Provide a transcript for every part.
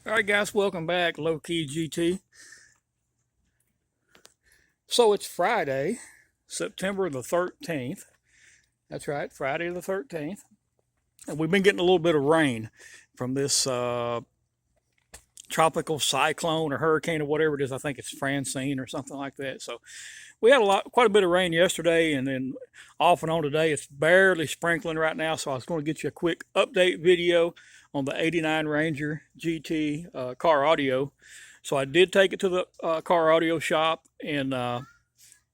All right, guys, welcome back, Low Key GT. So it's Friday, September the 13th. That's right, Friday the 13th. And we've been getting a little bit of rain from this tropical cyclone or hurricane or whatever it is. I think it's Francine or something like that. So we had quite a bit of rain yesterday, and then off and on today. It's barely sprinkling right now. So I was going to get you a quick update video on the '89 Ranger GT car audio. So I did take it to the car audio shop and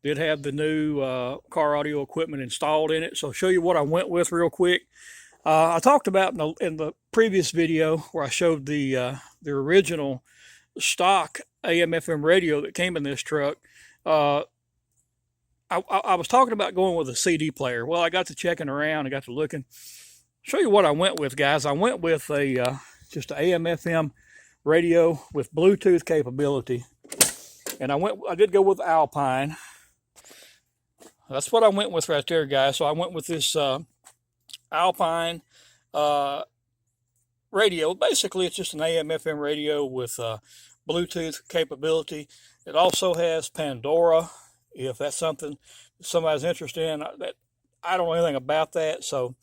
did have the new car audio equipment installed in it. So I'll show you what I went with real quick. I talked about in the previous video where I showed the original stock AM/FM radio that came in this truck. I was talking about going with a CD player. Well, I got to checking around. I got to looking. Show you what I went with, guys. I went with just an AM/FM radio with Bluetooth capability, and I did go with Alpine. That's what I went with right there, guys. So I went with this Alpine radio. Basically, it's just an AM/FM radio with Bluetooth capability. It also has Pandora, if that's something somebody's interested in. That I don't know anything about that, so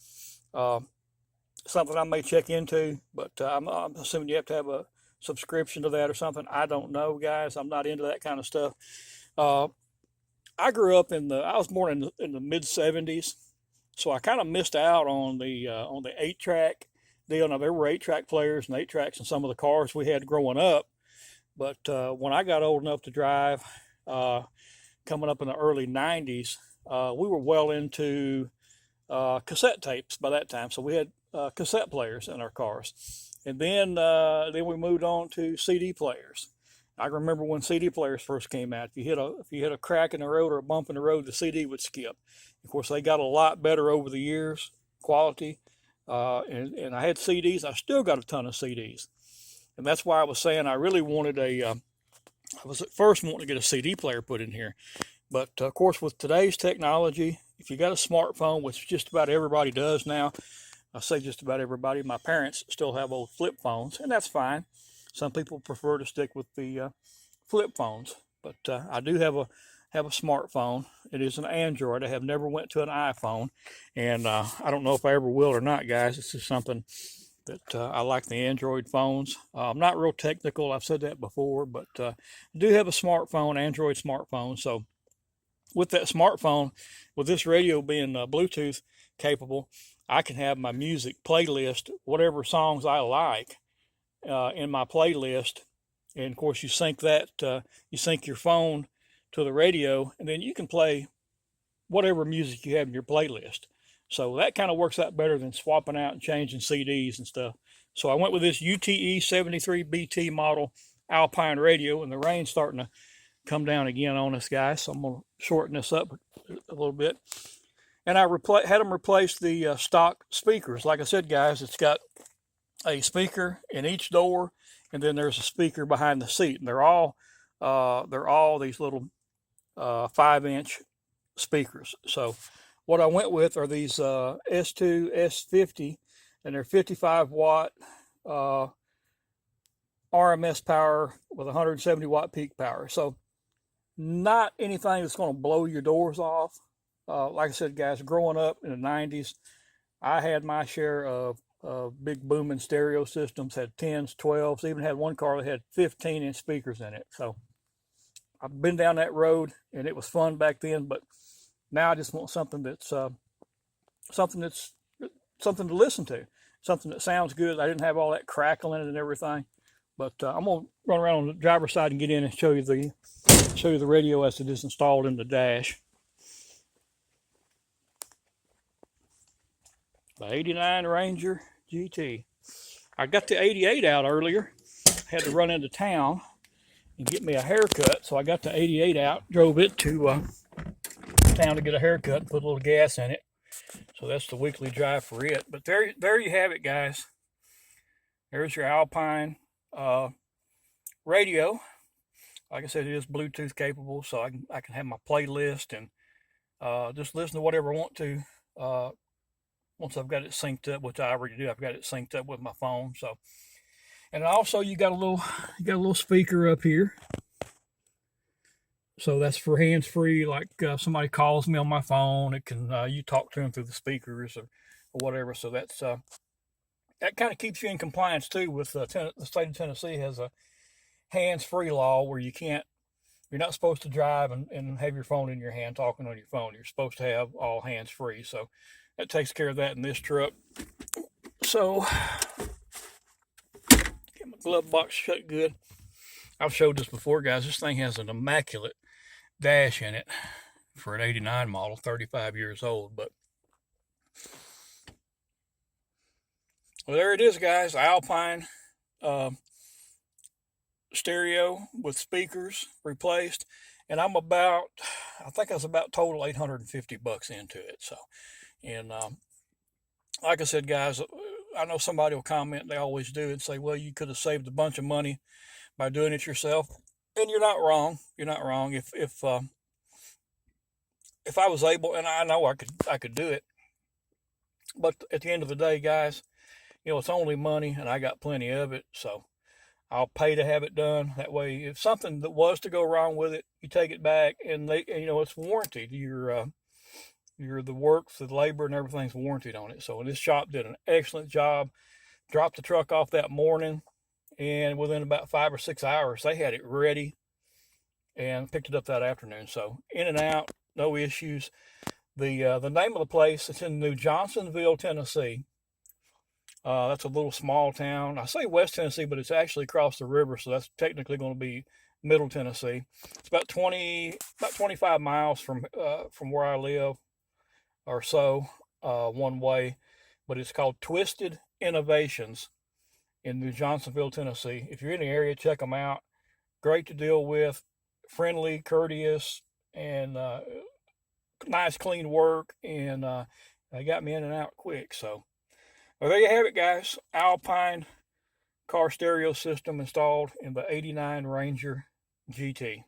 something I may check into. But I'm assuming you have to have a subscription to that or something. I don't know, guys. I'm not into that kind of stuff. I grew up I was born in the mid '70s, so I kind of missed out on the 8-track deal. Now there were 8-track players and 8-tracks in some of the cars we had growing up, but when I got old enough to drive, coming up in the early '90s, we were well into cassette tapes by that time. So we had cassette players in our cars, and then we moved on to CD players. I remember when CD players first came out. If you hit a crack in the road or a bump in the road, the CD would skip. Of course, they got a lot better over the years, quality. And I had CDs. I still got a ton of CDs, and that's why I was saying I really wanted I was at first wanting to get a CD player put in here, but of course with today's technology, if you got a smartphone, which just about everybody does now, I say just about everybody. My parents still have old flip phones, and that's fine. Some people prefer to stick with the flip phones, but I do have a smartphone. It is an Android. I have never went to an iPhone, and I don't know if I ever will or not, guys. It's just something that I like, the Android phones. I'm not real technical. I've said that before, but I do have a smartphone, Android smartphone. So with that smartphone, with this radio being Bluetooth capable, I can have my music playlist, whatever songs I like, in my playlist. And of course, you sync your phone to the radio, and then you can play whatever music you have in your playlist. So that kind of works out better than swapping out and changing CDs and stuff. So I went with this UTE 73BT model Alpine radio, and the rain's starting to come down again on us, guys. So I'm going to shorten this up a little bit. And I had them replace the stock speakers. Like I said, guys, it's got a speaker in each door, and then there's a speaker behind the seat. And they're all these little 5-inch speakers. So what I went with are these S2 S50, and they're 55 watt RMS power with 170 watt peak power. So not anything that's going to blow your doors off. Like I said, guys, growing up in the '90s, I had my share of big booming stereo systems, had 10s, 12s, even had one car that had 15-inch speakers in it. So I've been down that road, and it was fun back then, but now I just want something that's something to listen to, something that sounds good. I didn't have all that crackling and everything, but I'm gonna run around on the driver's side and get in and show you the radio as it is installed in the dash. The '89 Ranger GT. I got the '88 out earlier. Had to run into town and get me a haircut, so I got the '88 out, drove it to town to get a haircut and put a little gas in it. So that's the weekly drive for it. But there you have it, guys. There's your Alpine radio. Like I said, it is Bluetooth capable, so I can have my playlist and just listen to whatever I want to once I've got it synced up, which I already do. I've got it synced up with my phone. So And also you got a little speaker up here. So that's for hands free. Like somebody calls me on my phone, it can you talk to them through the speakers or whatever. So that kind of keeps you in compliance too with the state of Tennessee has a hands free law where you're not supposed to drive and have your phone in your hand talking on your phone. You're supposed to have all hands free. So that takes care of that in this truck. So get my glove box shut good. I've showed this before, guys. This thing has an immaculate dash in it for an 89 model, 35 years old. But well, there it is, guys. Alpine stereo with speakers replaced. And I think I was about total $850 into it. So, and like I said, guys, I know somebody will comment, they always do, and say, well, you could have saved a bunch of money by doing it yourself. And you're not wrong. You're not wrong. If I was able, and I know I could do it, but at the end of the day, guys, it's only money, and I got plenty of it, so I'll pay to have it done. That way, if something that was to go wrong with it, you take it back, and it's warranted. The work, the labor, and everything's warranted on it. So this shop did an excellent job. Dropped the truck off that morning, and within about 5 or 6 hours, they had it ready, and picked it up that afternoon. So in and out, no issues. The name of the place, it's in New Johnsonville, Tennessee. That's a little small town. I say West Tennessee, but it's actually across the river, so that's technically going to be Middle Tennessee. It's about 25 miles from where I live, or so, one way. But it's called Twisted Innovations in New Johnsonville, Tennessee. If you're in the area, check them out. Great to deal with, friendly, courteous, and nice, clean work. And they got me in and out quick. So. Well, there you have it, guys. Alpine car stereo system installed in the '89 Ranger GT.